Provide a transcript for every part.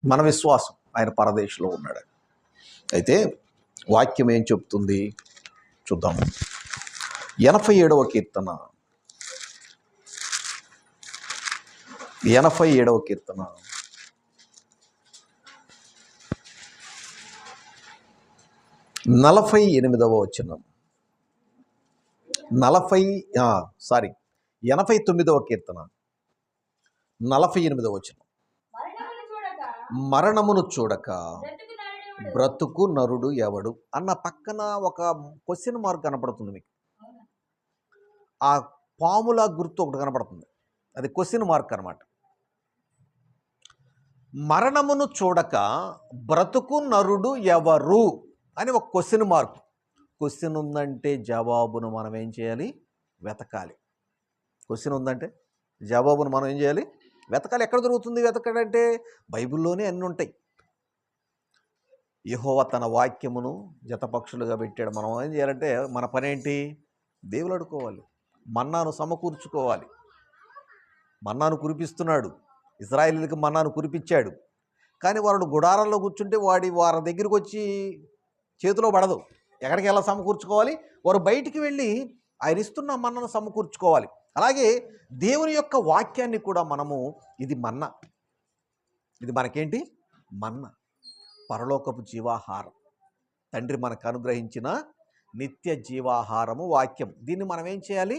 మన విశ్వాసం ఆయన పరదేశంలో ఉన్నాడు. అయితే వాక్యం ఏం చెప్తుంది చూద్దాం. 87వ కీర్తన 87వ కీర్తన 48వ వచనం 89వ కీర్తన 48వ వచనం. మరణమును చూడక బ్రతుకు నరుడు ఎవడు అన్న పక్కన ఒక క్వశ్చన్ మార్క్ కనపడుతుంది మీకు. ఆ పాముల గుర్తు ఒకటి కనపడుతుంది, అది క్వశ్చన్ మార్క్ అనమాట. మరణమును చూడక బ్రతుకు నరుడు ఎవరు అని ఒక క్వశ్చన్ మార్క్. క్వశ్చన్ ఉందంటే జవాబును మనం ఏం చేయాలి? వెతకాలి. క్వశ్చన్ ఉందంటే జవాబును మనం ఏం చేయాలి? వెతకాలి. ఎక్కడ దొరుకుతుంది వెతకాలంటే? బైబిల్లోనే అన్నీ ఉంటాయి. యెహోవా తన వాక్యమును జతపక్షులుగా పెట్టాడు. మనం ఏం చేయాలంటే మన పని ఏంటి? దేవులు అడుకోవాలి, మన్నాను సమకూర్చుకోవాలి. మన్నాను కురిపిస్తున్నాడు, ఇశ్రాయేలీయులకు మన్నాను కురిపించాడు. కానీ వాడు గుడారంలో కూర్చుంటే వారి దగ్గరికి వచ్చి చేతిలో పడదు. ఎక్కడికి ఎలా సమకూర్చుకోవాలి? వారు బయటికి వెళ్ళి ఆయన ఇస్తున్న మన్నను సమకూర్చుకోవాలి. అలాగే దేవుని యొక్క వాక్యాన్ని కూడా మనము, ఇది మన్నా, ఇది మనకేంటి? మన్నా, పరలోకపు జీవాహారం, తండ్రి మనకు అనుగ్రహించిన నిత్య జీవాహారము వాక్యం. దీన్ని మనం ఏం చేయాలి?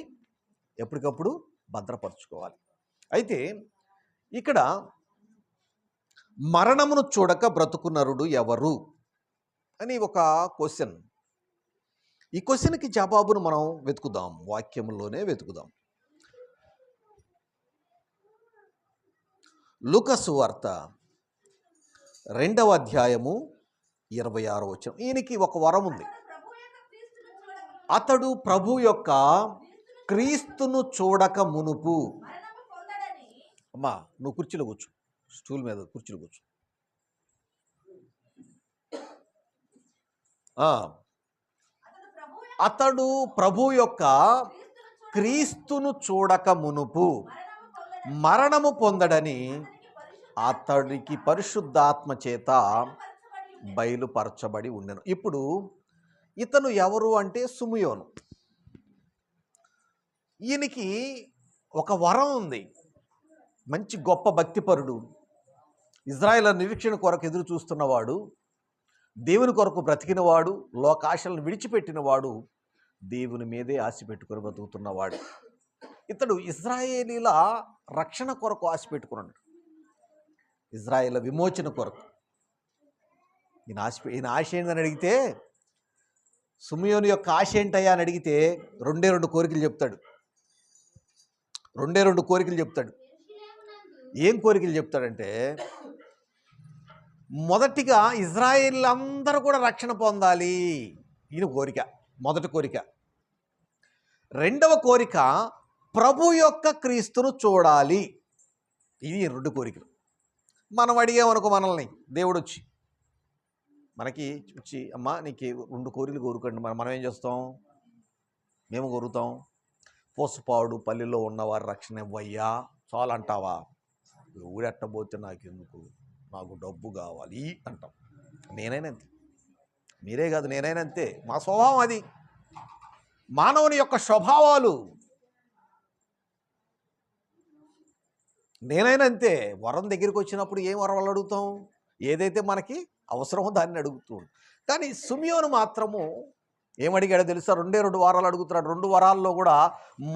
ఎప్పటికప్పుడు భద్రపరచుకోవాలి. అయితే ఇక్కడ మరణమును చూడక బ్రతుకు నరుడు ఎవరు అని ఒక క్వశ్చన్. ఈ క్వశ్చన్కి జవాబును మనం వెతుకుదాం, వాక్యంలోనే వెతుకుదాం. లూకా సువార్త 2వ అధ్యాయము 26వ వచనం. ఈయనకి ఒక వరం ఉంది. అతడు ప్రభు యొక్క క్రీస్తును చూడక మునుపు, అమ్మా నువ్వు కుర్చీలో కూర్చో, స్టూల్ మీద కుర్చీలో కూర్చో. అతడు ప్రభు యొక్క క్రీస్తును చూడక మునుపు మరణము పొందడని అతడికి పరిశుద్ధాత్మ చేత బయలుపరచబడి ఉండెను. ఇప్పుడు ఇతను ఎవరు అంటే సిమియోను. ఈయనకి ఒక వరం ఉంది. మంచి గొప్ప భక్తిపరుడు, ఇజ్రాయేల్ నిరీక్షణ కొరకు ఎదురు చూస్తున్నవాడు, దేవుని కొరకు బ్రతికినవాడు, లోకాశలను విడిచిపెట్టినవాడు, దేవుని మీదే ఆశ పెట్టుకొని బ్రతుకుతున్నవాడు. ఇతడు ఇజ్రాయేలీల రక్షణ కొరకు ఆశ పెట్టుకున్నాడు, ఇజ్రాయేల్ విమోచన కొరకు. ఈయన ఆశ ఏంటని అడిగితే, సిమియోను యొక్క ఆశ ఏంటయ్యా అని అడిగితే రెండు కోరికలు చెప్తాడు. రెండు కోరికలు చెప్తాడు. ఏం కోరికలు చెప్తాడంటే, మొదటిగా ఇజ్రాయేల్ అందరూ కూడా రక్షణ పొందాలి, ఈయన కోరిక, మొదటి కోరిక. రెండవ కోరిక ప్రభు యొక్క క్రీస్తును చూడాలి. ఇది 2 కోరికలు. మనం అడిగామనుకో, మనల్ని దేవుడు మనకి వచ్చి అమ్మా నీకు 2 కోరికలు కోరుకోండి, మనం ఏం చేస్తాం? మేము కోరుతాం, పోసపాడు పల్లెల్లో ఉన్నవారు రక్షణ ఇవ్వయ్యా చాలు అంటావా? ఊరెట్టబోతే నాకెందుకు, నాకు డబ్బు కావాలి అంటాం. నేనైనా అంతే, మీరే కాదు నేనైనా అంతే. మా స్వభావం అది, మానవుని యొక్క స్వభావాలు. నేనైనా అంతే. వరం దగ్గరికి వచ్చినప్పుడు ఏం వరం అడుగుతాం? ఏదైతే మనకి అవసరమో దాన్ని అడుగుతూ. కానీ సిమియోను మాత్రము ఏమడిగాడో తెలుసా? 2 వరాలు అడుగుతున్నాడు. 2 వరాల్లో కూడా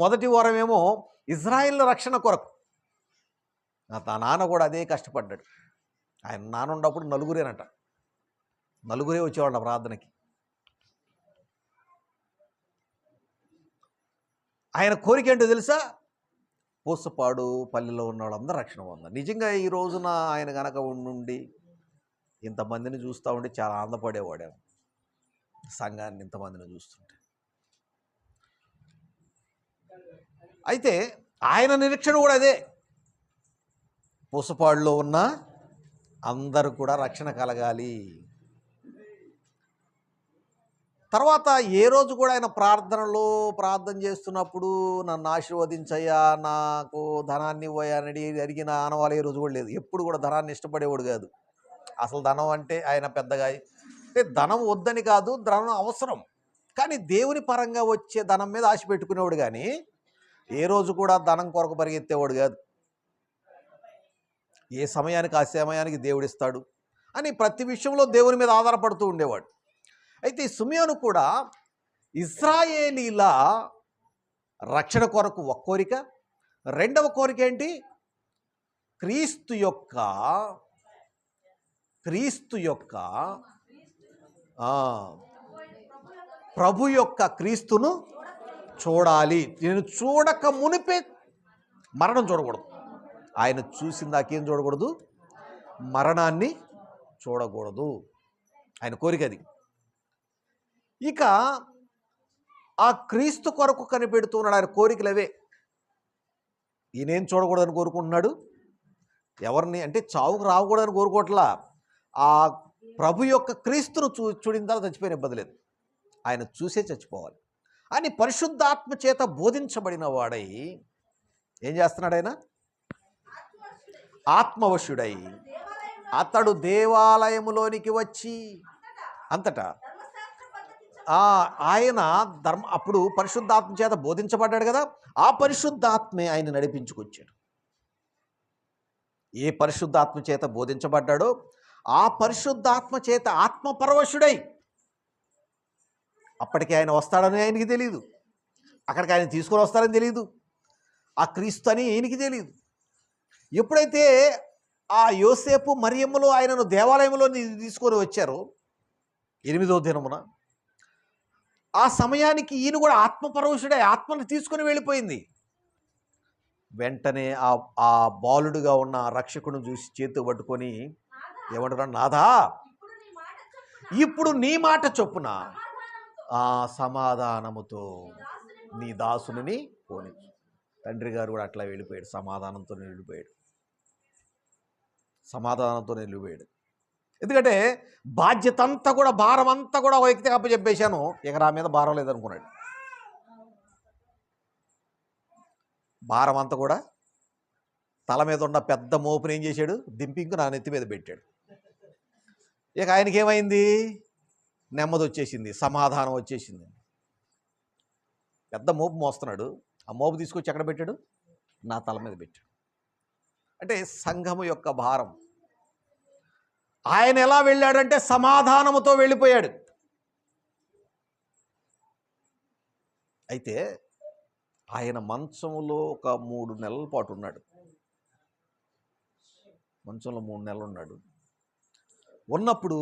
మొదటి వరం ఏమో ఇజ్రాయేల్ రక్షణ కొరకు. నా నాన్న కూడా అదే కష్టపడ్డాడు. ఆయన నాన్న ఉన్నప్పుడు నలుగురే వచ్చేవాళ్ళ ప్రార్థనకి. ఆయన కోరిక ఏంటో తెలుసా? పూసపాడు పల్లెలో ఉన్న వాళ్ళందరూ రక్షణ పొందారు. నిజంగా ఈ రోజున ఆయన కనుక ఉండి ఇంతమందిని చూస్తూ ఉంటే చాలా ఆనందపడేవాడేమో, సంఘాన్ని ఇంతమందిని చూస్తుంటే. అయితే ఆయన నిరీక్షణ కూడా అదే, పూసపాడులో ఉన్న అందరూ కూడా రక్షణ కలగాలి. తర్వాత ఏ రోజు కూడా ఆయన ప్రార్థన చేస్తున్నప్పుడు నన్ను ఆశీర్వదించయ్యా, నాకు ధనాన్ని ఇవ్వయా అని అడిగిన ఆనవాళ్ళు ఏ రోజు కూడా లేదు. ఎప్పుడు కూడా ధనాన్ని ఇష్టపడేవాడు కాదు. అసలు ధనం అంటే ఆయన పెద్దగా అంటే ధనం వద్దని కాదు, ధనం అవసరం. కానీ దేవుని పరంగా వచ్చే ధనం మీద ఆశ పెట్టుకునేవాడు కానీ ఏ రోజు కూడా ధనం కొరకు పరిగెత్తేవాడు కాదు. ఏ సమయానికి ఆ సమయానికి దేవుడిస్తాడు అని ప్రతి విషయంలో దేవుని మీద ఆధారపడుతూ ఉండేవాడు. అయితే ఈ సిమియోను కూడా ఇశ్రాయేలీల రక్షణ కొరకు ఒక కోరిక, రెండవ కోరిక ఏంటి? క్రీస్తు యొక్క ప్రభు యొక్క క్రీస్తును చూడాలి. నేను చూడక మునిపే మరణం చూడకూడదు. ఆయన చూసిన దాకేం చూడకూడదు? మరణాన్ని చూడకూడదు. ఆయన కోరిక అది. ఇక ఆ క్రీస్తు కొరకు కనిపెడుతున్నాడు. ఆయన కోరికలు అవే. ఈయనేం చూడకూడదని కోరుకుంటున్నాడు? ఎవరిని అంటే చావుకు రాకూడదని కోరుకోవట్లా. ఆ ప్రభు యొక్క క్రీస్తును చూడిన తర్వాత చచ్చిపోయిన ఇబ్బంది లేదు, ఆయన చూసే చచ్చిపోవాలి అని పరిశుద్ధాత్మ చేత బోధించబడిన వాడై ఏం చేస్తున్నాడు? ఆయన ఆత్మవశుడై అతడు దేవాలయములోనికి వచ్చి అంతటా ఆయన అప్పుడు పరిశుద్ధాత్మ చేత బోధించబడ్డాడు కదా, ఆ పరిశుద్ధాత్మే ఆయన నడిపించుకొచ్చాడు. ఏ పరిశుద్ధాత్మ చేత బోధించబడ్డాడో ఆ పరిశుద్ధాత్మ చేత ఆత్మపరవశుడై, అప్పటికి ఆయన వస్తాడని ఆయనకి తెలియదు, అక్కడికి ఆయన తీసుకొని వస్తారని తెలియదు, ఆ క్రీస్తు అని ఆయనకి తెలియదు. ఎప్పుడైతే ఆ యోసేపు మరియమ్మలు ఆయనను దేవాలయంలో తీసుకొని వచ్చారో 8వ దినమున, ఆ సమయానికి ఈయన కూడా ఆత్మపరవశుడై ఆత్మను తీసుకొని వెళ్ళిపోయింది. వెంటనే ఆ బాలుడుగా ఉన్న రక్షకుని చూసి చేతు పట్టుకొని ఏమంటున్నాడు? నాథా, ఇప్పుడు నీ మాట చొప్పున ఆ సమాధానముతో నీ దాసుని పోనిచ్చు. తండ్రి గారు కూడా అట్లా వెళ్ళిపోయాడు, సమాధానంతో వెళ్ళిపోయాడు. ఎందుకంటే బాధ్యత అంతా కూడా, భారం అంతా కూడా వ్యక్తికి అప్పచెప్పేశాను, ఇక నా మీద భారం లేదనుకున్నాడు. భారం అంతా కూడా తల మీద ఉన్న పెద్ద మోపుని ఏం చేశాడు? దింపింకు నా నెత్తి మీద పెట్టాడు. ఇక ఆయనకి ఏమైంది? నెమ్మది వచ్చేసింది, సమాధానం వచ్చేసింది. పెద్ద మోపు మోస్తున్నాడు, ఆ మోపు తీసుకొచ్చి ఎక్కడ పెట్టాడు? నా తల మీద పెట్టాడు. అంటే సంఘము యొక్క భారం. ఆయన ఎలా వెళ్ళాడంటే సమాధానముతో వెళ్ళిపోయాడు. అయితే ఆయన మంచంలో ఒక 3 నెలల పాటు ఉన్నాడు. మంచంలో 3 నెలలు ఉన్నాడు. ఉన్నప్పుడు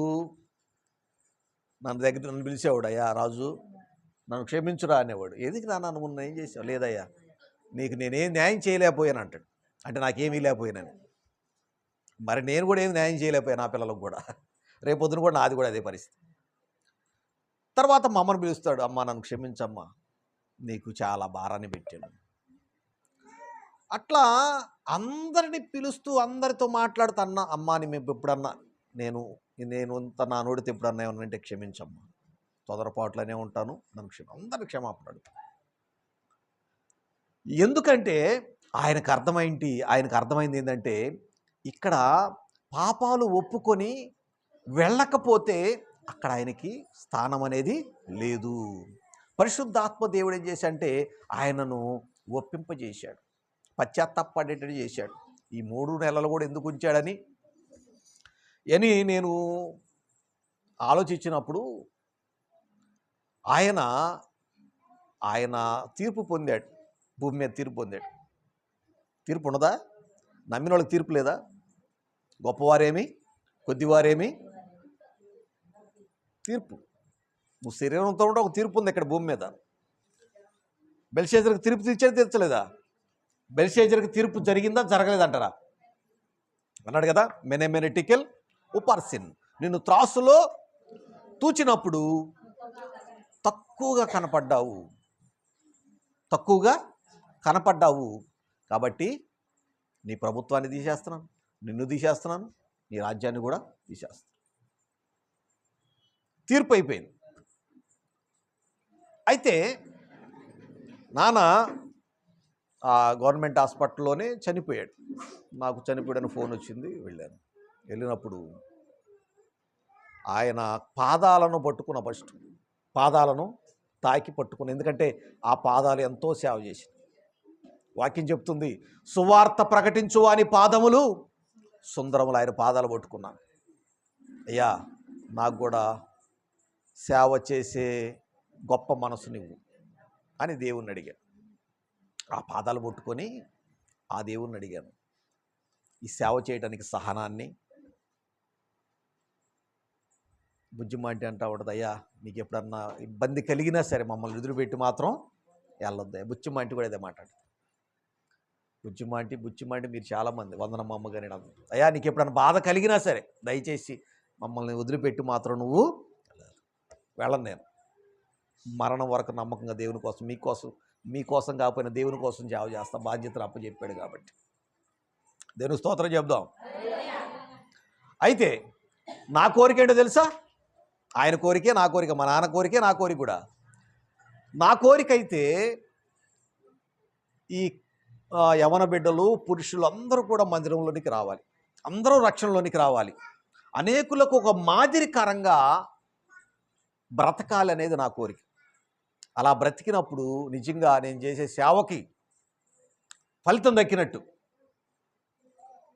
నన్ను పిలిచేవాడు, అయ్యా రాజు నన్ను క్షమించురా అనేవాడు. ఎందుకు నాన్న నువ్వు ఏం చేసావు? లేదయ్యా, నీకు నేనేం న్యాయం చేయలేకపోయాను అంటాడు. అంటే నాకేమీ లేకపోయానని. మరి నేను కూడా ఏమి న్యాయం చేయలేకపోయాను నా పిల్లలకు కూడా. రేపొద్దున కూడా నాది కూడా అదే పరిస్థితి. తర్వాత మా అమ్మను పిలుస్తాడు, అమ్మ నన్ను క్షమించమ్మా, నీకు చాలా భారాన్ని పెట్టాను. అట్లా అందరిని పిలుస్తూ అందరితో మాట్లాడుతూ అన్నా, అమ్మ మేము ఎప్పుడన్నా నేను నా నోడితే ఎప్పుడన్నా ఏమన్నంటే క్షమించమ్మా, తొందరపాట్లోనే ఉంటాను, నన్ను అందరిని క్షమాపణ అడుగుతాను. ఎందుకంటే ఆయనకు అర్థమైంది ఏంటంటే, ఇక్కడ పాపాలు ఒప్పుకొని వెళ్ళకపోతే అక్కడ ఆయనకి స్థానం అనేది లేదు. పరిశుద్ధాత్మ దేవుడు ఏం చేశాడంటే ఆయనను ఒప్పింపజేశాడు, పశ్చాత్తాపడేటట్టు చేశాడు. ఈ 3 నెలలు కూడా ఎందుకు ఉంచాడని నేను ఆలోచించినప్పుడు ఆయన తీర్పు పొందాడు, భూమి మీద తీర్పు పొందాడు. తీర్పు ఉన్నదా? నమ్మిన వాళ్ళకి తీర్పు లేదా? గొప్పవారేమి కొద్దివారేమి తీర్పు. నువ్వు శరీరంతో ఉంటే ఒక తీర్పు ఉంది ఇక్కడ భూమి మీద. బెల్షాజర్కి తీర్పు తీర్చలేదా? బెల్షాజర్కి తీర్పు జరిగిందా జరగలేదంటారా? అన్నాడు కదా, మెనెటికల్ ఉపార్సిన్, నిన్ను త్రాసులో తూచినప్పుడు తక్కువగా కనపడ్డావు కాబట్టి నీ ప్రభుత్వాన్ని తీసేస్తున్నాను, నిన్ను తీసేస్తున్నాను, నీ రాజ్యాన్ని కూడా తీసేస్తాను. తీర్పు అయిపోయింది. అయితే నాన్న ఆ గవర్నమెంట్ హాస్పిటల్లోనే చనిపోయాడు. నాకు చనిపోయాడని ఫోన్ వచ్చింది, వెళ్ళాను. వెళ్ళినప్పుడు ఆయన పాదాలను పట్టుకున్న ఫస్ట్ పాదాలను తాకి పట్టుకుని, ఎందుకంటే ఆ పాదాలు ఎంతో సేవ చేసి. వాక్యం చెప్తుంది, సువార్త ప్రకటించు అని పాదములు సుందరములు. ఆయన పాదాలు పట్టుకున్నాను. అయ్యా నాకు కూడా సేవ చేసే గొప్ప మనసు నువ్వు అని దేవుణ్ణి అడిగాను. ఆ పాదాలు పట్టుకొని ఆ దేవుణ్ణి అడిగాను ఈ సేవ చేయడానికి సహనాన్ని. బుజ్జిమాంటి అంటా ఉంటుంది, అయ్యా నీకు ఎప్పుడన్నా ఇబ్బంది కలిగినా సరే మమ్మల్ని వదిలిపెట్టి మాత్రం వెళ్ళొద్దా. బుచ్చిమాంటి కూడా అదే మాట్లాడుతుంది. బుచ్చిమాంటి మీరు చాలామంది వందనమ్మ అమ్మగాని అయ్యా నీకు ఎప్పుడన్నా బాధ కలిగినా సరే దయచేసి మమ్మల్ని వదిలిపెట్టి మాత్రం నువ్వు వెళ్ళను. నేను మరణం వరకు నమ్మకంగా దేవుని కోసం, మీకోసం కాకపోయినా దేవుని కోసం సేవ చేస్తా, బాధ్యతలు అప్పచెప్పాడు కాబట్టి. దేవుని స్తోత్రం చెప్దాం. అయితే నా కోరిక ఏంటో తెలుసా? ఆయన కోరికే నా కోరిక, మా నాన్న కోరికే నా కోరిక కూడా. నా కోరిక అయితే ఈ యవన బిడ్డలు, పురుషులు అందరూ కూడా మందిరంలోనికి రావాలి, అందరూ రక్షణలోనికి రావాలి, అనేకులకు ఒక మాదిరికరంగా బ్రతకాలి అనేది నా కోరిక. అలా బ్రతికినప్పుడు నిజంగా నేను చేసే సేవకి ఫలితం దక్కినట్టు,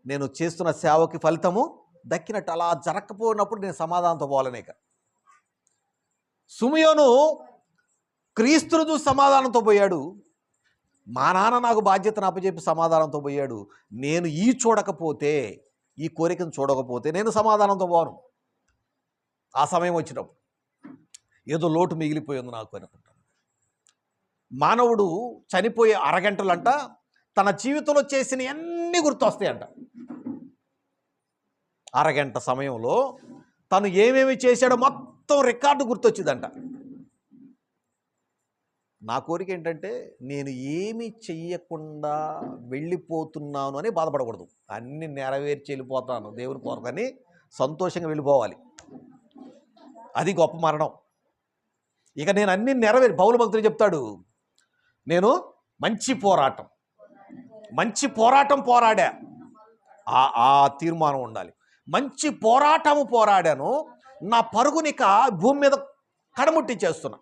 నేను చేస్తున్న సేవకి ఫలితము దక్కినట్టు. అలా జరగకపోయినప్పుడు నేను సమాధానంతో పోవాలనేక. సిమియోను క్రీస్తును చూసి సమాధానంతో పోయాడు. మా నాన్న నాకు బాధ్యతను అప్పచెప్పి సమాధానంతో పోయాడు. నేను ఈ కోరికను చూడకపోతే నేను సమాధానంతో పోను. ఆ సమయం వచ్చినప్పుడు ఏదో లోటు మిగిలిపోయింది నాకు అనుకుంటాను. మానవుడు చనిపోయే అరగంటలంట తన జీవితంలో చేసిన అన్నీ గుర్తొస్తాయంట. అరగంట సమయంలో తను ఏమేమి చేశాడో మొత్తం రికార్డు గుర్తొచ్చిందంట. నా కోరిక ఏంటంటే నేను ఏమి చెయ్యకుండా వెళ్ళిపోతున్నాను అని బాధపడకూడదు. అన్ని నెరవేర్చి వెళ్ళిపోతాను దేవుని కోరకని సంతోషంగా వెళ్ళిపోవాలి. అది గొప్ప మరణం. ఇక నేను అన్ని పౌలు భక్తుడు చెప్తాడు, నేను మంచి పోరాటం పోరాడా. ఆ తీర్మానం ఉండాలి. మంచి పోరాడాను, నా పరుగునిక భూమి మీద కడముట్టి చేస్తున్నా.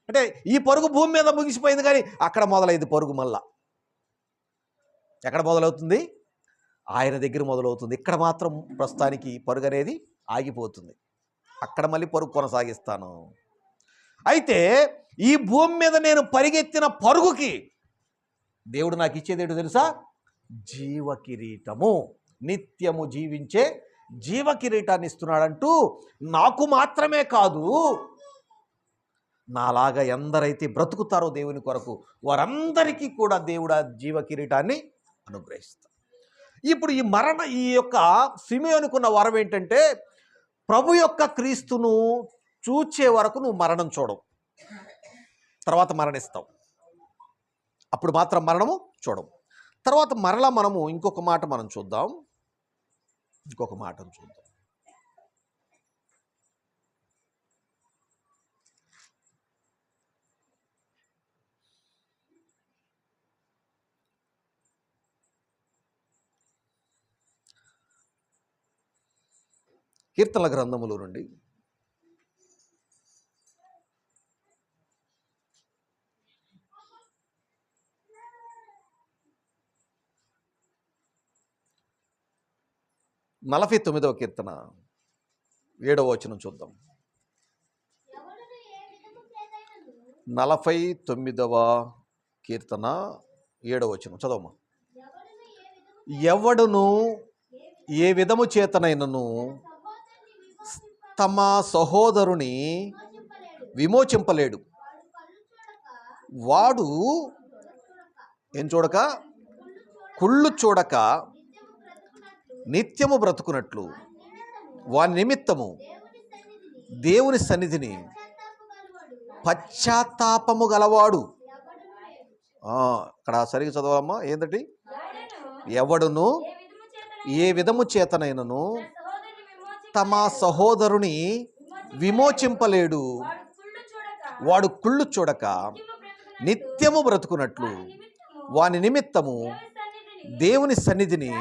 అంటే ఈ పరుగు భూమి మీద ముగిసిపోయింది, కానీ అక్కడ మొదలైంది పరుగు. మళ్ళా ఎక్కడ మొదలవుతుంది? ఆయన దగ్గర మొదలవుతుంది. ఇక్కడ మాత్రం ప్రస్తుతానికి పరుగు అనేది ఆగిపోతుంది. అక్కడ మళ్ళీ పరుగు కొనసాగిస్తాను. అయితే ఈ భూమి మీద నేను పరిగెత్తిన పరుగుకి దేవుడు నాకు ఇచ్చేదేంటో తెలుసా? జీవ కిరీటము, నిత్యము జీవించే జీవ కిరీటాన్ని ఇస్తున్నాడంటూ నాకు మాత్రమే కాదు, నాలాగా ఎందరైతే బ్రతుకుతారో దేవుని కొరకు వారందరికీ కూడా దేవుడు ఆ జీవ కిరీటాన్ని అనుగ్రహిస్తాడు. ఇప్పుడు ఈ యొక్క సిమియోనుకున్న వరం ఏంటంటే, ప్రభు యొక్క క్రీస్తును చూచే వరకు నువ్వు మరణం చూడవు, తర్వాత మరణిస్తావు. అప్పుడు మాత్రం మరణము చూడవు. తర్వాత మరలా మనము ఇంకొక మాట చూద్దాం. కీర్తనల గ్రంథములో నుండి 49వ కీర్తన 7వ వచనం చూద్దాం. 49వ కీర్తన 7వ వచనం చదవమ్మా. ఎవడును ఏ విధము చేతనైనను తమ సహోదరుని విమోచింపలేడు. వాడు ఏం చూడక, కుళ్ళు చూడక నిత్యము బ్రతుకున్నట్లు వాని నిమిత్తము దేవుని సన్నిధిని పశ్చాత్తాపము గలవాడు. అక్కడ సరిగ్గా చదవాలమ్మా. ఏంటంటే, ఎవడును ఏ విధము చేతనైనను తమ సహోదరుని విమోచింపలేడు. వాడు కుళ్ళు చూడక నిత్యము బ్రతుకున్నట్లు వాని నిమిత్తము దేవుని సన్నిధిని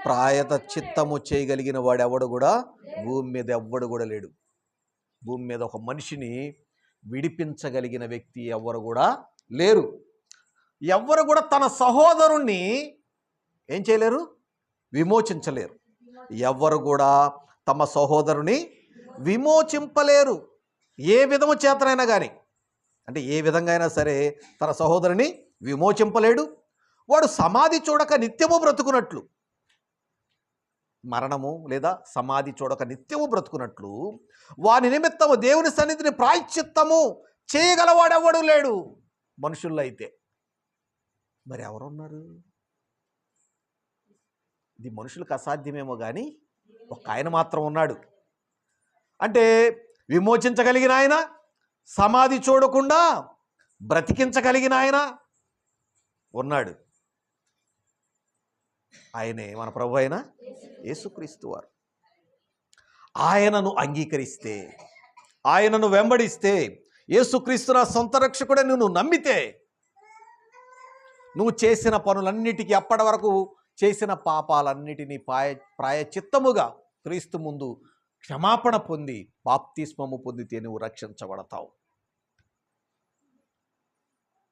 ప్రాయత చిత్తము చేయగలిగిన వాడెవడు కూడా భూమి మీద ఎవ్వడు కూడా లేడు. భూమి మీద ఒక మనిషిని విడిపించగలిగిన వ్యక్తి ఎవ్వరు కూడా లేరు. ఎవ్వరు కూడా తన సహోదరుణ్ణి ఏం చేయలేరు, విమోచించలేరు. ఎవ్వరు కూడా తమ సహోదరుని విమోచింపలేరు. ఏ విధము చేతనైనా కానీ, అంటే ఏ విధంగా అయినా సరే తన సహోదరుని విమోచింపలేడు. వాడు సమాధి చూడక నిత్యము బ్రతుకున్నట్లు, మరణము లేదా సమాధి చూడక నిత్యము బ్రతుకున్నట్లు వాని నిమిత్తము దేవుని సన్నిధిని ప్రాయశ్చిత్తము చేయగలవాడెవడు లేడు. మనుషుల్లో అయితే మరి ఎవరున్నారు? ఇది మనుషులకు అసాధ్యమేమో కానీ ఒక ఆయన మాత్రం ఉన్నాడు. అంటే విమోచించగలిగిన ఆయన, సమాధి చూడకుండా బ్రతికించగలిగిన ఆయన ఉన్నాడు. ఆయనే మన ప్రభు అయిన యేసుక్రీస్తు వారు. ఆయనను అంగీకరిస్తే, ఆయనను వెంబడిస్తే, యేసుక్రీస్తు నా సొంత రక్షకుడే నువ్వు నమ్మితే, నువ్వు చేసిన పనులన్నిటికీ, అప్పటి వరకు చేసిన పాపాలన్నిటినీ ప్రాయచిత్తముగా క్రీస్తు ముందు క్షమాపణ పొంది బాప్తిస్మము పొందితే నువ్వు రక్షించబడతావు.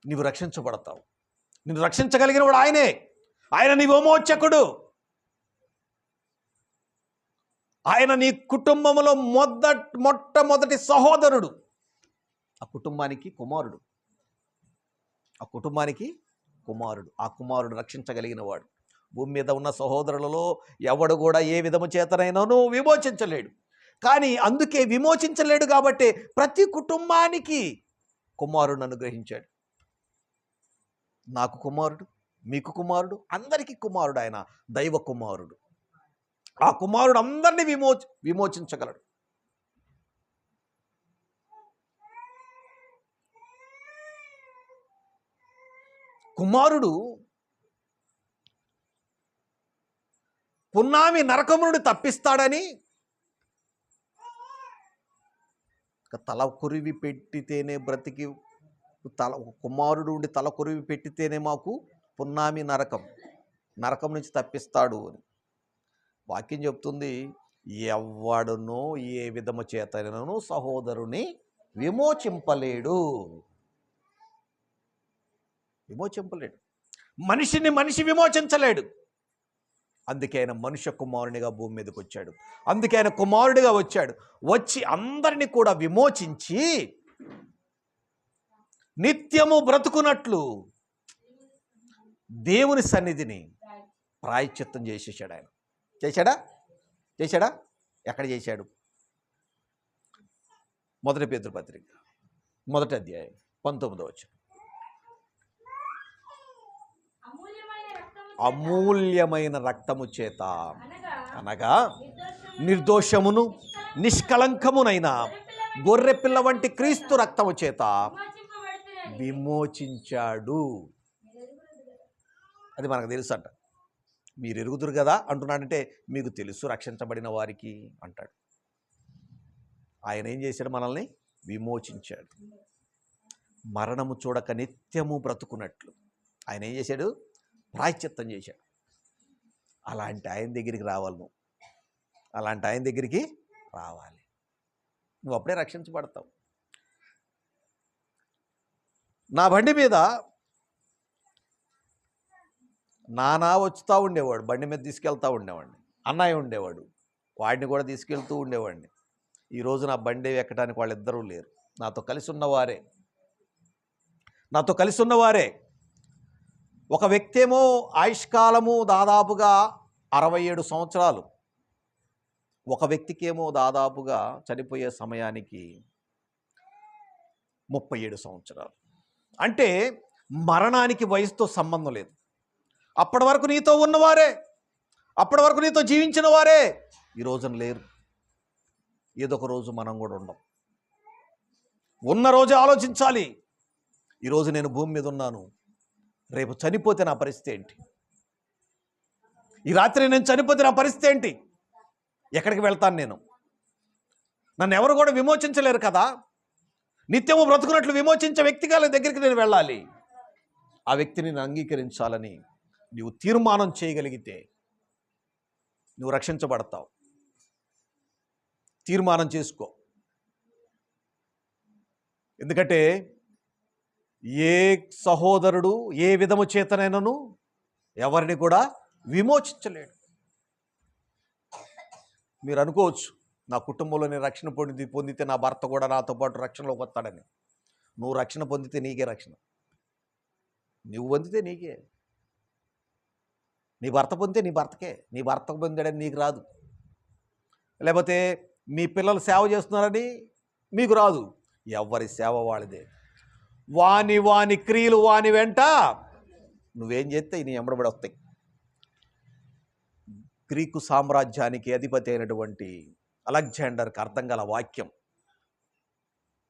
నీవు రక్షించబడతావు. నిన్ను రక్షించగలిగిన వాడు ఆయనే. ఆయన నీ విమోచకుడు. ఆయన నీ కుటుంబంలో మొట్టమొదటి సహోదరుడు. ఆ కుటుంబానికి కుమారుడు. ఆ కుటుంబానికి కుమారుడు. ఆ కుమారుడు రక్షించగలిగిన వాడు. భూమి మీద ఉన్న సహోదరులలో ఎవడు కూడా ఏ విధము చేతనైనాను విమోచించలేడు. కానీ అందుకే విమోచించలేడు కాబట్టి ప్రతి కుటుంబానికి కుమారుడు అనుగ్రహించాడు. నాకు కుమారుడు, మీకు కుమారుడు, అందరికీ కుమారుడు. ఆయన దైవ కుమారుడు. ఆ కుమారుడు అందరినీ విమోచించగలడు. కుమారుడు పున్నామి నరకము నుండి తప్పిస్తాడని తల కొరివి పెట్టితేనే బ్రతికి, కుమారుడు ఉండి తల కొరివి పెట్టితేనే మాకు పున్నామి నరకం నుంచి తప్పిస్తాడు అని వాక్యం చెప్తుంది. ఎవ్వడునో ఏ విధము చేతనను సహోదరుని విమోచింపలేడు. మనిషిని మనిషి విమోచించలేడు. అందుకే ఆయన మనుష్య కుమారునిగా భూమి మీదకి వచ్చాడు. అందుకే ఆయన కుమారుడిగా వచ్చి అందరినీ కూడా విమోచించి నిత్యము బ్రతుకున్నట్లు దేవుని సన్నిధిని ప్రాయశ్చిత్తం చేసేసాడు. ఆయన చేశాడా? ఎక్కడ చేశాడు? 1 పేతురు పత్రిక 1వ అధ్యాయం 19వ వచనం. అమూల్యమైన రక్తము చేత అనగా నిర్దోషమును నిష్కళంకమునైన గొర్రెపిల్ల వంటి క్రీస్తు రక్తము చేత విమోచించాడు. అది మనకు తెలుసు అంట. మీరు ఎరుగుదురు కదా అంటున్నాడంటే మీకు తెలుసు రక్షించబడిన వారికి అంటాడు. ఆయన ఏం చేశాడు? మనల్ని విమోచించాడు. మరణము చూడక నిత్యము బ్రతుకున్నట్లు ఆయన ఏం చేశాడు? ప్రాయశ్చిత్తం చేశాడు. అలాంటి ఆయన దగ్గరికి రావాలి నువ్వు. అలాంటి ఆయన దగ్గరికి రావాలి. నువ్వు అప్పుడే రక్షించబడతావు. నా బండి మీద నానా వచ్చుతూ ఉండేవాడు. బండి మీద తీసుకెళ్తూ ఉండేవాడిని. అన్నయ్య ఉండేవాడు. వాడిని కూడా తీసుకెళ్తూ ఉండేవాడిని. ఈరోజు నా బండి ఎక్కడానికి వాళ్ళిద్దరూ లేరు. నాతో కలిసి ఉన్నవారే. ఒక వ్యక్తి ఏమో ఆయుష్కాలము దాదాపుగా 67 సంవత్సరాలు. ఒక వ్యక్తికి ఏమో దాదాపుగా చనిపోయే సమయానికి 37 సంవత్సరాలు. అంటే మరణానికి వయసుతో సంబంధం లేదు. అప్పటి వరకు నీతో ఉన్నవారే, అప్పటి వరకు నీతో జీవించిన వారే ఈ రోజున లేరు. ఏదో ఒక రోజు మనం కూడా ఉండం. ఉన్న రోజే ఆలోచించాలి. ఈరోజు నేను భూమి మీద ఉన్నాను, రేపు చనిపోతే నా పరిస్థితి ఏంటి? ఈ రాత్రి నేను చనిపోతే నా పరిస్థితి ఏంటి? ఎక్కడికి వెళ్తాను నేను? నన్ను ఎవరు కూడా విమోచించలేరు కదా. నిత్యము బ్రతుకున్నట్లు విమోచించే వ్యక్తిగా దగ్గరికి నేను వెళ్ళాలి. ఆ వ్యక్తిని నేను అంగీకరించాలని నీవు తీర్మానం చేయగలిగితే నువ్వు రక్షించబడతావు. తీర్మానం చేసుకో. ఎందుకంటే ఏ సహోదరుడు ఏ విధము చేతనైనను ఎవరిని కూడా విమోచించలేడు. మీరు అనుకోవచ్చు, నా కుటుంబంలో నేను రక్షణ పొందితే నా భర్త కూడా నాతో పాటు రక్షణలోకి వస్తాడని. నువ్వు రక్షణ పొందితే నీకే రక్షణ. నువ్వు పొందితే నీకే. నీ భర్త పొందితే నీ భర్తకే. నీ భర్తకు పొందాడని నీకు రాదు. లేకపోతే మీ పిల్లలు సేవ చేస్తున్నారని మీకు రాదు. ఎవరి సేవ వాళ్ళదే. వాని క్రియలు వాని వెంట నువ్వేం చేస్తే నీ ఎంబడబడి వస్తాయి. గ్రీకు సామ్రాజ్యానికి అధిపతి అయినటువంటి అలెగ్జాండర్కి అర్థం గల వాక్యం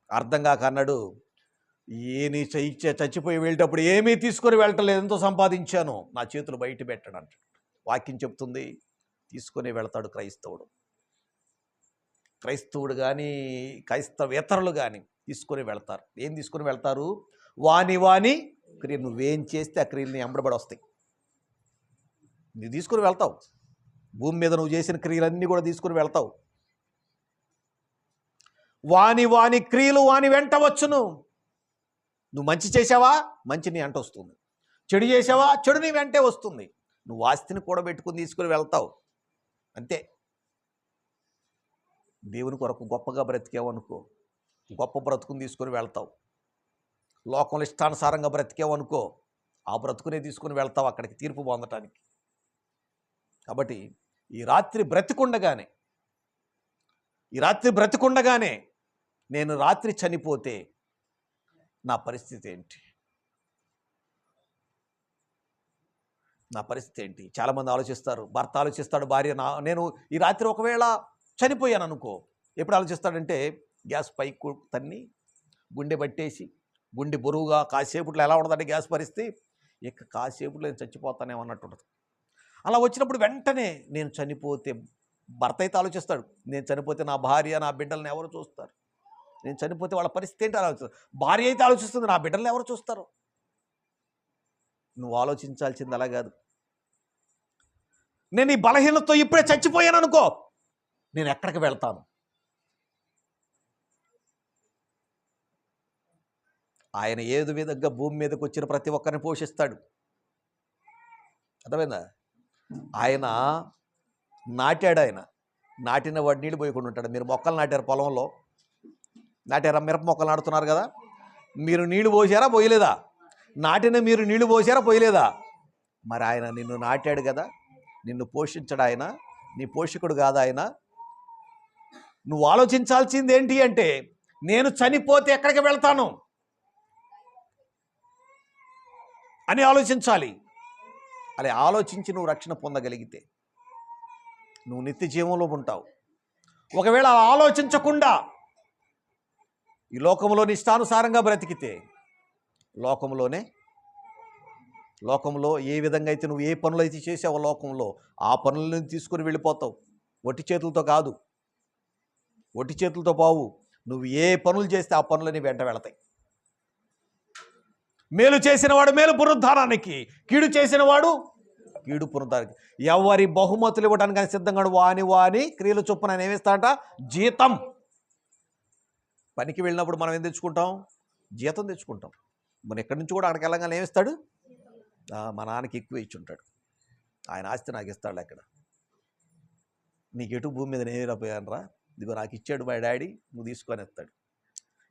అర్థం కాక అన్నాడు, నీ చచ్చిపోయి వెళ్ళేటప్పుడు ఏమీ తీసుకొని వెళ్ళటలేదు, ఎంతో సంపాదించాను, నా చేతులు బయట పెట్టడంట. వాక్యం చెప్తుంది తీసుకొని వెళతాడు క్రైస్తవుడు. క్రైస్తవుడు కానీ క్రైస్తవేతరులు కానీ తీసుకొని వెళ్తారు. ఏం తీసుకొని వెళ్తారు? వాని క్రియ. నువ్వేం చేస్తే ఆ క్రియల్ని ఎంబడబడి వస్తాయి. నువ్వు తీసుకొని వెళ్తావు. భూమి మీద నువ్వు చేసిన క్రియలన్నీ కూడా తీసుకొని వెళ్తావు. వాని క్రియలు వాని వెంట వచ్చును. నువ్వు మంచి చేసావా, మంచి నీ వెంట వస్తుంది. చెడు చేసావా, చెడు నీ వెంటే వస్తుంది. నువ్వు ఆస్తిని కూడా పెట్టుకుని తీసుకుని వెళ్తావు. అంతే. దేవుని కొరకు గొప్పగా బ్రతికేవనుకో, గొప్ప బ్రతుకుని తీసుకొని వెళ్తావు. లోకంలో ఇష్టానుసారంగా బ్రతికేవనుకో, ఆ బ్రతుకునే తీసుకుని వెళ్తావు అక్కడికి తీర్పు పొందటానికి. కాబట్టి ఈ రాత్రి బ్రతికుండగానే నేను రాత్రి చనిపోతే నా పరిస్థితి ఏంటి? చాలామంది ఆలోచిస్తారు. భర్త ఆలోచిస్తాడు, భార్య నేను ఈ రాత్రి ఒకవేళ చనిపోయాను అనుకో. ఎప్పుడు ఆలోచిస్తాడంటే గ్యాస్ పైకి తన్ని గుండె పట్టేసి గుండె బరువుగా కాసేపుట్లో ఎలా ఉండదంటే గ్యాస్ పరిస్థితి, ఇక కాసేపుట్లో నేను చచ్చిపోతానేమో అన్నట్టు ఉంటుంది. అలా వచ్చినప్పుడు వెంటనే నేను చనిపోతే, భర్త అయితే ఆలోచిస్తాడు, నేను చనిపోతే నా భార్య నా బిడ్డలను ఎవరు చూస్తారు, నేను చనిపోతే వాళ్ళ పరిస్థితి ఏంటి ఆలోచిస్తారు. భార్య అయితే ఆలోచిస్తుంది, నా బిడ్డలను ఎవరు చూస్తారు. నువ్వు ఆలోచించాల్సింది అలా కాదు. నేను ఈ బలహీనతతో ఇప్పుడే చచ్చిపోయాను అనుకో, నేను ఎక్కడికి వెళ్తాను? ఆయన ఏదో విధంగా భూమి మీదకి వచ్చిన ప్రతి ఒక్కరిని పోషిస్తాడు. అర్థమైందా? ఆయన నాటాడు. ఆయన నాటిన వాడు నీళ్ళు పోయకుండా ఉంటాడు. మీరు మొక్కలు నాటారు, పొలంలో నాటారా? మిరప మొక్కలు నాటుతున్నారు కదా, మీరు నీళ్లు పోసారా పోయలేదా? నాటిన మీరు నీళ్లు పోసారా పోయలేదా? మరి ఆయన నిన్ను నాటాడు కదా, నిన్ను పోషించడు ఆయన, నీ పోషకుడు కాదా ఆయన? నువ్వు ఆలోచించాల్సింది ఏంటి అంటే, నేను చనిపోతే ఎక్కడికి వెళ్తాను అని ఆలోచించాలి. అలా ఆలోచించి నువ్వు రక్షణ పొందగలిగితే నువ్వు నిత్య జీవంలో ఉంటావు. ఒకవేళ ఆలోచించకుండా ఈ లోకంలో ఇష్టానుసారంగా బ్రతికితే లోకంలో ఏ విధంగా అయితే నువ్వు ఏ పనులు అయితే చేసావో లోకంలో ఆ పనులను తీసుకొని వెళ్ళిపోతావు. ఒట్టి చేతులతో కాదు, ఒట్టి చేతులతో పోవు. నువ్వు ఏ పనులు చేస్తే ఆ పనులని వెంట వెళతాయి. మేలు చేసినవాడు మేలు పునరుద్ధానానికి, కీడు చేసినవాడు కీడు పునరుద్ధానానికి. ఎవరి బహుమతులు ఇవ్వడానికి సిద్ధంగా వాని క్రియల చొప్పున ఆయన ఏమిస్తాడట? జీతం. పనికి వెళ్ళినప్పుడు మనం ఏం తెచ్చుకుంటాం? జీతం తెచ్చుకుంటాం. మనం ఎక్కడి నుంచి కూడా అక్కడికి వెళ్ళగానే ఏమిస్తాడు? మా నాన్నకి ఎక్కువ ఇచ్చి ఉంటాడు, ఆయన ఆస్తి నాకు ఇస్తాడు. అక్కడ నీకు ఎటు భూమి మీద నేను పోయాను రా, ఇదిగో నాకు ఇచ్చాడు మా డాడీ, నువ్వు తీసుకొని ఇస్తాడు.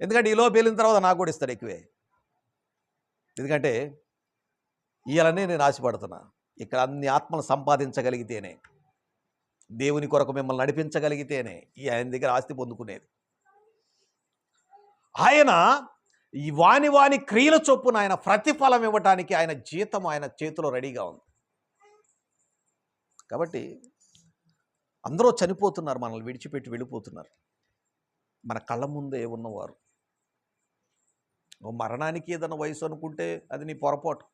ఎందుకంటే ఈలోపు వెళ్ళిన తర్వాత నాకు కూడా ఇస్తాడు ఎక్కువే. ఎందుకంటే ఇయాలనే నేను ఆశపడుతున్నా. ఇక్కడ అన్ని ఆత్మలు సంపాదించగలిగితేనే, దేవుని కొరకు మిమ్మల్ని నడిపించగలిగితేనే ఆయన దగ్గర ఆస్తి పొందుకునేది. ఆయన ఈ వాని క్రియల చొప్పున ఆయన ప్రతిఫలం ఇవ్వటానికి ఆయన జీతం ఆయన చేతిలో రెడీగా ఉంది. కాబట్టి అందరూ చనిపోతున్నారు, మనల్ని విడిచిపెట్టి వెళ్ళిపోతున్నారు. మన కళ్ళ ముందే ఉన్నవారు. మరణానికి ఏదైనా వయసు అనుకుంటే అది నీ పొరపాటు.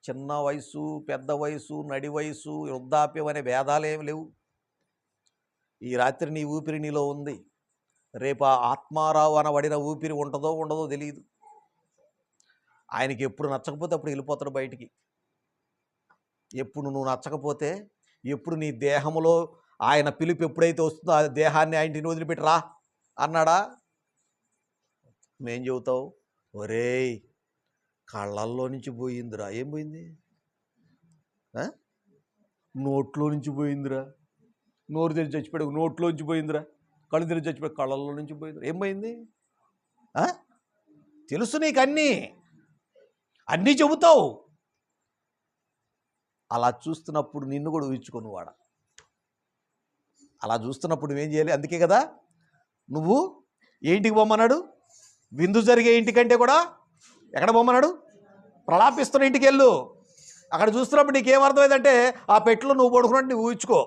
చిన్న వయసు, పెద్ద వయసు, నడి వయసు, వృద్ధాప్యం అనే భేదాలు ఏమి లేవు. ఈ రాత్రి నీ ఊపిరి నీలో ఉంది. రేపు ఆత్మారావు అనబడిన ఊపిరి ఉంటుందో ఉండదో తెలియదు. ఆయనకి ఎప్పుడు నచ్చకపోతే అప్పుడు వెళ్ళిపోతాడు బయటికి. ఎప్పుడు నువ్వు నచ్చకపోతే, ఎప్పుడు నీ దేహంలో ఆయన పిలుపు ఎప్పుడైతే వస్తుందో ఆ దేహాన్ని ఆ ఇంటిని వదిలిపెట్టి రా అన్నాడా? మేం చెబుతావు, ఒరేయ్ కళ్ళల్లో నుంచి పోయిందిరా. ఏం పోయింది? నోట్లో నుంచి పోయిందిరా. నోరు తెరిచి చచ్చిపోయాడు, నోట్లోంచి పోయిందిరా. కళ్ళు తెరిచి చచ్చిపోయాడు, కళ్ళల్లో నుంచి పోయిందిరా. ఏం పోయింది? తెలుసు నీకు అన్నీ చెబుతావు. అలా చూస్తున్నప్పుడు నిన్ను కూడా ఊహించుకొని వాడ. అలా చూస్తున్నప్పుడు నువ్వేం చేయాలి? అందుకే కదా నువ్వు ఏంటికి పోమన్నాడు? విందు జరిగే ఇంటికంటే కూడా ఎక్కడ పోమన్నాడు? ప్రలాపిస్తున్న ఇంటికి వెళ్ళు. అక్కడ చూస్తున్నప్పుడు నీకేమర్థమైందంటే ఆ పెట్టులో నువ్వు పడుకున్నట్టు నువ్వు ఊహించుకో.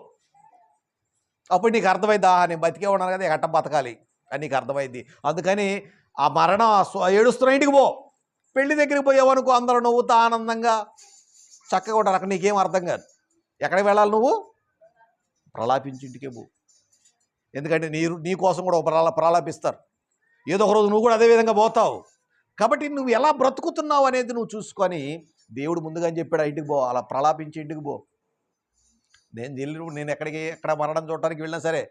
అప్పుడు నీకు అర్థమైందా, నేను బతికే ఉన్నాను కదా, ఎట్ట బతకాలి అని నీకు అర్థమైంది. అందుకని ఆ మరణం ఏడుస్తున్న ఇంటికి పో. పెళ్లి దగ్గరికి పోయావనుకో, అందరూ నవ్వుతా ఆనందంగా చక్కగా ఉంటారు. అక్కడ నీకేం అర్థం కాదు. ఎక్కడికి వెళ్ళాలి? నువ్వు ప్రలాపించి ఇంటికే పో. ఎందుకంటే నీ కోసం కూడా ప్రలాపిస్తారు. ఏదో ఒక రోజు నువ్వు కూడా అదే విధంగా పోతావు. కాబట్టి నువ్వు ఎలా బ్రతుకుతున్నావు అనేది నువ్వు చూసుకొని దేవుడు ముందుగా చెప్పాడు, ఆ ఇంటికి పో, అలా ప్రలాపించి ఇంటికి పో. నేను ఎక్కడ మరణం చూడటానికి వెళ్ళినా సరే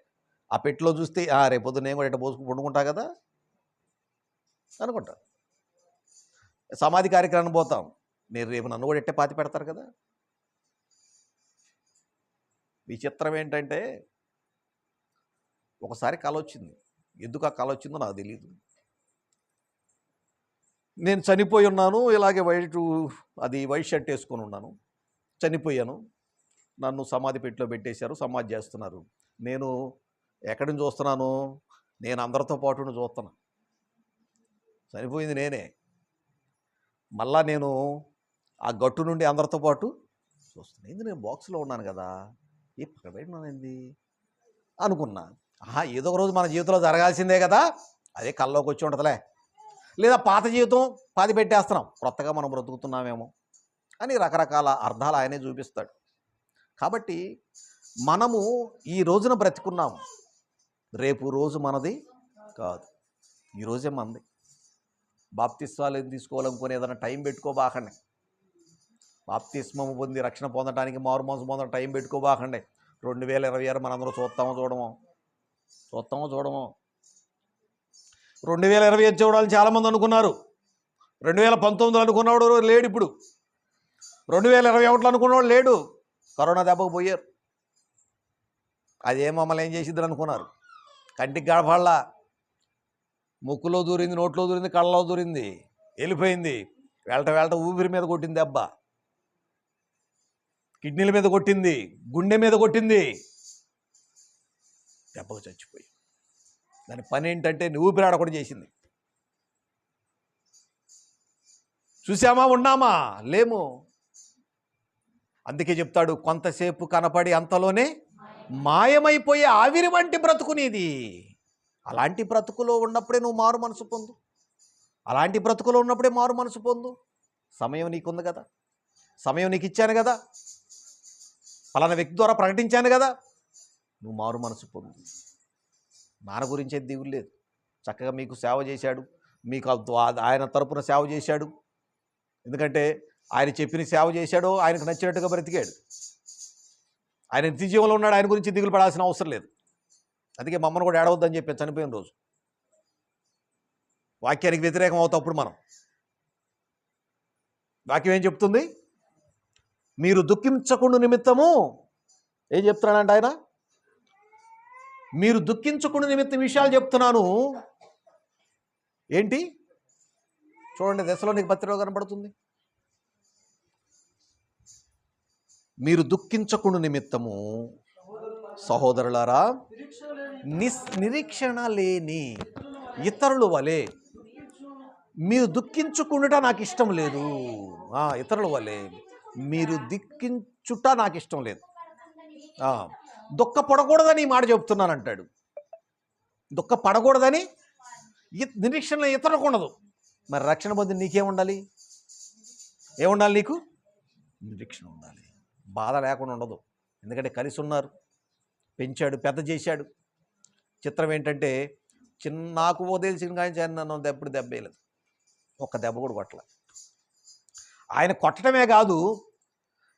ఆ పెట్టిలో చూస్తే రేపొద్దు నేను కూడా ఇట్లా పోసుకుని పండుకుంటా కదా అనుకుంటా. సమాధి కార్యక్రమాన్ని పోతాం, నేను రేపు నన్ను కూడా ఎట్టే పాతి పెడతారు కదా. విచిత్రం ఏంటంటే ఒకసారి కల వచ్చింది. ఎందుకు ఆ కల వచ్చిందో నాకు తెలియదు. నేను చనిపోయి ఉన్నాను, ఇలాగే వైట్ షర్ట్ వేసుకొని ఉన్నాను, చనిపోయాను. నన్ను సమాధి పెట్టిలో పెట్టేశారు, సమాధి చేస్తున్నారు. నేను ఎక్కడి నుంచి చూస్తున్నాను? నేను అందరితో పాటు చూస్తున్నా. చనిపోయింది నేనే. మళ్ళా నేను ఆ గట్టు నుండి అందరితో పాటు చూస్తున్నాను. ఏంది నేను బాక్స్లో ఉన్నాను కదా, పక్కన పెట్టినానండి అనుకున్నా. ఏదో ఒక రోజు మన జీవితంలో జరగాల్సిందే కదా, అదే కల్లోకి వచ్చి ఉంటుందిలే. లేదా పాత జీవితం పాతి పెట్టేస్తున్నాం, కొత్తగా మనం బ్రతుకుతున్నామేమో అని రకరకాల అర్థాలు ఆయనే చూపిస్తాడు. కాబట్టి మనము ఈ రోజున బ్రతికున్నాము, రేపు రోజు మనది కాదు, ఈరోజే మనది. బాప్తిస్మాలు ఏం తీసుకోవాలనుకుని ఏదైనా టైం పెట్టుకోబాకండి. బాప్తిస్మము పొంది రక్షణ పొందడానికి, మారు మనసు పొందడం టైం పెట్టుకోబాకండి. 2026 మనందరూ చూడమో 2025 చూడాలని చాలామంది అనుకున్నారు. 2019 అనుకున్నవాడు లేడు, ఇప్పుడు 2021 అనుకున్నవాడు లేడు. కరోనా దెబ్బకు పోయారు. అదే మమ్మల్ని ఏం చేసిద్దని అనుకున్నారు. కంటికి గడపడలా, ముక్కులో దూరింది, నోట్లో దూరింది, కళ్ళలో దూరింది, వెళ్ళిపోయింది. వెళ్త ఊపిరి మీద కొట్టింది దెబ్బ, కిడ్నీల మీద కొట్టింది, గుండె మీద కొట్టింది, దెబ్బకు చచ్చిపోయి. దాని పని ఏంటంటే ఊపిరాడకుండా చేసింది. చూసామా, ఉన్నామా, లేము. అందుకే చెప్తాడు, కొంతసేపు కనపడి అంతలోనే మాయమైపోయే ఆవిరి వంటి బ్రతుకు నీది. అలాంటి బ్రతుకులో ఉన్నప్పుడే నువ్వు మారు మనసు పొందు. అలాంటి బ్రతుకులో ఉన్నప్పుడే మారు మనసు పొందు. సమయం నీకుంది కదా, సమయం నీకు ఇచ్చాను కదా, ఫలానా వ్యక్తి ద్వారా ప్రకటించాను కదా, నువ్వు మారు మనసు పొందు. నాన్న గురించే దిగులు లేదు. చక్కగా మీకు సేవ చేశాడు, మీకు ఆయన తరపున సేవ చేశాడు. ఎందుకంటే ఆయన చెప్పిన సేవ చేశాడు, ఆయనకు నచ్చినట్టుగా బ్రతికాడు. ఆయన నిత్య జీవంలో ఉన్నాడు, ఆయన గురించి దిగులు పడాల్సిన అవసరం లేదు. అందుకే మమ్మల్ని కూడా ఏడవద్దని చెప్పి చనిపోయిన రోజు వాక్యానికి వ్యతిరేకం అవుతాం. అప్పుడు మనం వాక్యం ఏం చెప్తుంది? మీరు దుఃఖించకుండా నిమిత్తము ఏం చెప్తున్నాడంటే ఆయన, మీరు దుఃఖించకుండా నిమిత్తం విషయాలు చెప్తున్నాను. ఏంటి చూడండి, దశలోనికి పత్రికలో కనబడుతుంది. మీరు దుఃఖించకుండా నిమిత్తము సహోదరులారా, నిరీక్షణ లేని ఇతరుల వలె మీరు దుఃఖించుకుండుట నాకు ఇష్టం లేదు. ఇతరుల వలె మీరు దుఃఖించుట నాకు ఇష్టం లేదు. దుఃఖపడకూడదని ఈ మాట చెప్తున్నాను అంటాడు. దుఃఖపడకూడదని నిరీక్షణ ఇతరులకు ఉండదు. మరి రక్షణ పొంది నీకేముండాలి? ఏముండాలి? నీకు నిరీక్షణ ఉండాలి. బాధ లేకుండా ఉండదు. ఎందుకంటే కలిసి ఉన్నారు, పెంచాడు, పెద్ద చేశాడు. చిత్రం ఏంటంటే నాకు తెలిసిన కానీ నన్ను ఎప్పుడు దెబ్బ వేయలేదు, ఒక్క దెబ్బ కూడా కొట్టలే. ఆయన కొట్టడమే కాదు,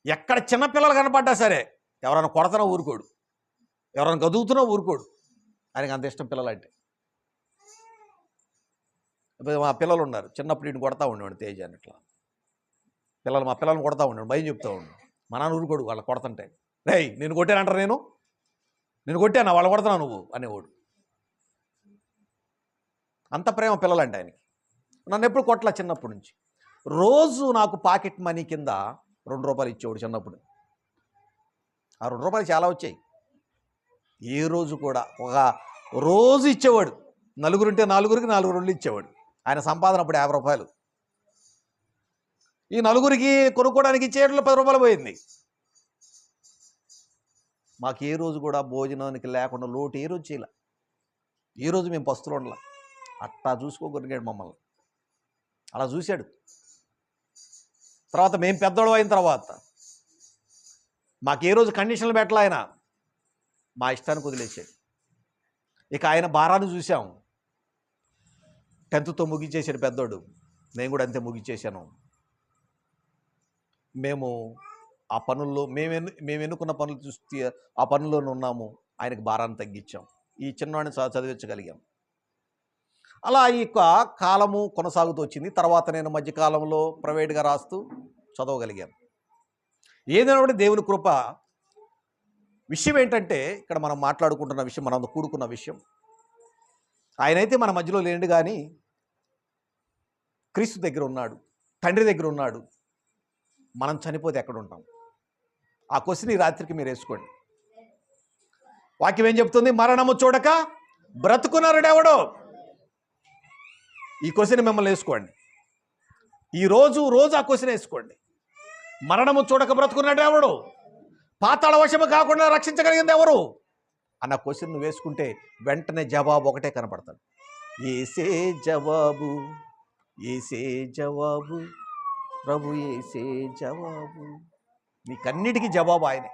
ఎక్కడ చిన్నపిల్లలు కనపడ్డా సరే ఎవరైనా కొడతన ఊరుకోడు. ఎవరైనా గదుగుతున్నా ఊరుకోడు. ఆయనకి అంత ఇష్టం పిల్లలంటే. ఇప్పుడు మా పిల్లలు ఉన్నారు, చిన్నప్పుడు వీడిని కొడతా ఉండేవాడు తేజ అని. ఇట్లా మా పిల్లల్ని కొడతా ఉండేవాడు, భయం చెప్తా ఉండు. మా నాన్న ఊరుకోడు వాళ్ళు కొడతంటే. రేయ్ నేను కొట్టానంటారు, నేను కొట్టాను వాళ్ళు కొడతాను నువ్వు అనేవాడు. అంత ప్రేమ పిల్లలంటే ఆయనకి. నన్ను ఎప్పుడు కొట్టలా చిన్నప్పటి నుంచి. రోజు నాకు పాకెట్ మనీ కింద ₹2 ఇచ్చేవాడు చిన్నప్పుడు. ఆ ₹2 చాలా వచ్చాయి. ఏ రోజు కూడా ఒక రోజు ఇచ్చేవాడు. నలుగురుంటే నలుగురికి 4 రోజులు ఇచ్చేవాడు. ఆయన సంపాదన అప్పుడు ₹50. ఈ నలుగురికి కొనుక్కోవడానికి ఇచ్చేట్లో ₹10 పోయింది. మాకు ఏ రోజు కూడా భోజనానికి లేకుండా లోటు ఏ రోజు చేయలే. ఏ రోజు మేము పస్తులు ఉండలా. అట్టా చూసుకోగలిగాడు మమ్మల్ని. అలా చూశాడు. తర్వాత మేము పెద్దోళ్ళు అయిన తర్వాత మాకు ఏ రోజు కండిషన్లు పెట్టలే ఆయన. మా ఇష్టానికి వదిలేసాడు. ఇక ఆయన భారాన్ని చూసాం. 10థ్తో ముగించేసాడు పెద్దోడు. నేను కూడా అంతే ముగించేశాను. మేము ఆ పనుల్లో మేము ఎన్నుకున్న పనులు చూస్తే ఆ పనుల్లోనే ఉన్నాము. ఆయనకు భారాన్ని తగ్గించాం. ఈ చిన్నవాడిని చదివించగలిగాం. అలా ఈ కాలము కొనసాగుతూ వచ్చింది. తర్వాత నేను మధ్యకాలంలో ప్రైవేట్గా రాస్తూ చదవగలిగాను. ఏదైనా దేవుని కృప. విషయం ఏంటంటే ఇక్కడ మనం మాట్లాడుకుంటున్న విషయం, మనం కూడుకున్న విషయం, ఆయనైతే మన మధ్యలో లేండు కానీ క్రీస్తు దగ్గర ఉన్నాడు, తండ్రి దగ్గర ఉన్నాడు. మనం చనిపోతే ఎక్కడ ఉంటాం? ఆ క్వశ్చన్ ఈ రాత్రికి మీరు వేసుకోండి. వాక్యం ఏం చెప్తుంది? మరణము చూడక బ్రతుకున్నారుడెవడో. ఈ క్వశ్చన్ మిమ్మల్ని వేసుకోండి. ఈ రోజు ఆ క్వశ్చన్ వేసుకోండి. మరణము చూడక బ్రతుకున్నాడు ఎవడు? పాతాళ వశము కాకుండా రక్షించగలిగింది ఎవరు అన్న క్వశ్చన్ నువ్వు వేసుకుంటే వెంటనే జవాబు ఒకటే కనపడతాడు. ఏసే జవాబు, ఏసే జవాబు, ప్రభు ఏసే జవాబు. నీకన్నిటికీ జవాబు ఆయనే.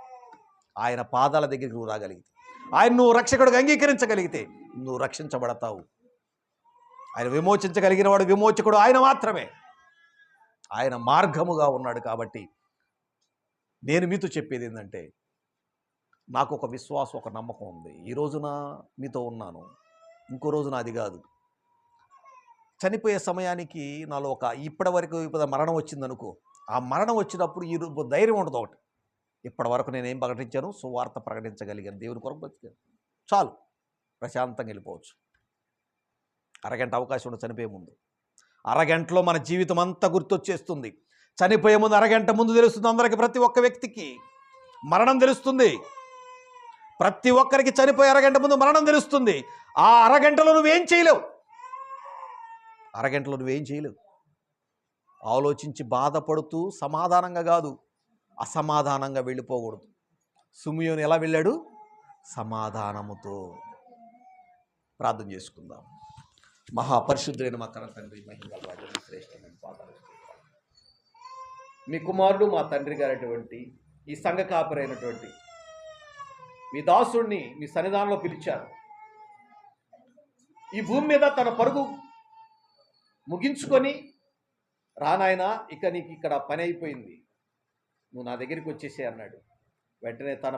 ఆయన పాదాల దగ్గరికి నువ్వు రాగలిగితే, ఆయన నువ్వు రక్షకుడిగా అంగీకరించగలిగితే నువ్వు రక్షించబడతావు. ఆయన విమోచించగలిగిన వాడు విమోచకుడు ఆయన మాత్రమే. ఆయన మార్గముగా ఉన్నాడు. కాబట్టి నేను మీతో చెప్పేది ఏంటంటే, నాకు ఒక విశ్వాసం, ఒక నమ్మకం ఉంది. ఈ రోజున మీతో ఉన్నాను, ఇంకో రోజున అది కాదు. చనిపోయే సమయానికి నాలో ఇప్పటి వరకు మరణం వచ్చిందనుకో, ఆ మరణం వచ్చినప్పుడు ఈ ధైర్యం ఉండదు. ఒకటి, ఇప్పటి వరకు నేనేం ప్రకటించాను? సువార్త ప్రకటించగలిగాను, దేవుని కొరకు బతికాను, చాలు, ప్రశాంతంగా వెళ్ళిపోవచ్చు. అరగంట అవకాశం ఉండదు చనిపోయే ముందు. అరగంటలో మన జీవితం అంతా గుర్తొచ్చేస్తుంది. చనిపోయే ముందు అరగంట ముందు తెలుస్తుంది అందరికీ. ప్రతి ఒక్క వ్యక్తికి మరణం తెలుస్తుంది. ప్రతి ఒక్కరికి చనిపోయే అరగంట ముందు మరణం తెలుస్తుంది. ఆ అరగంటలో నువ్వేం చేయలేవు. ఆలోచించి బాధపడుతూ సమాధానంగా కాదు, అసమాధానంగా వెళ్ళిపోకూడదు. సిమియోను ఎలా వెళ్ళాడు? సమాధానముతో. ప్రార్థన చేసుకుందాం. మహాపరిశుద్ధులైన మా కన్న తండ్రి, మహిమ రాజు శ్రేష్టమైన పాదాలు, మీ కుమారుడు మా తండ్రి గారైనటువంటి ఈ సంఘ కాపరైనటువంటి మీ దాసుడిని మీ సన్నిధానంలో పిలిచారు. ఈ భూమి మీద తన పరుగు ముగించుకొని రానాయనా, ఇక నీకు ఇక్కడ పని అయిపోయింది, నువ్వు నా దగ్గరికి వచ్చేసే అన్నాడు. వెంటనే తన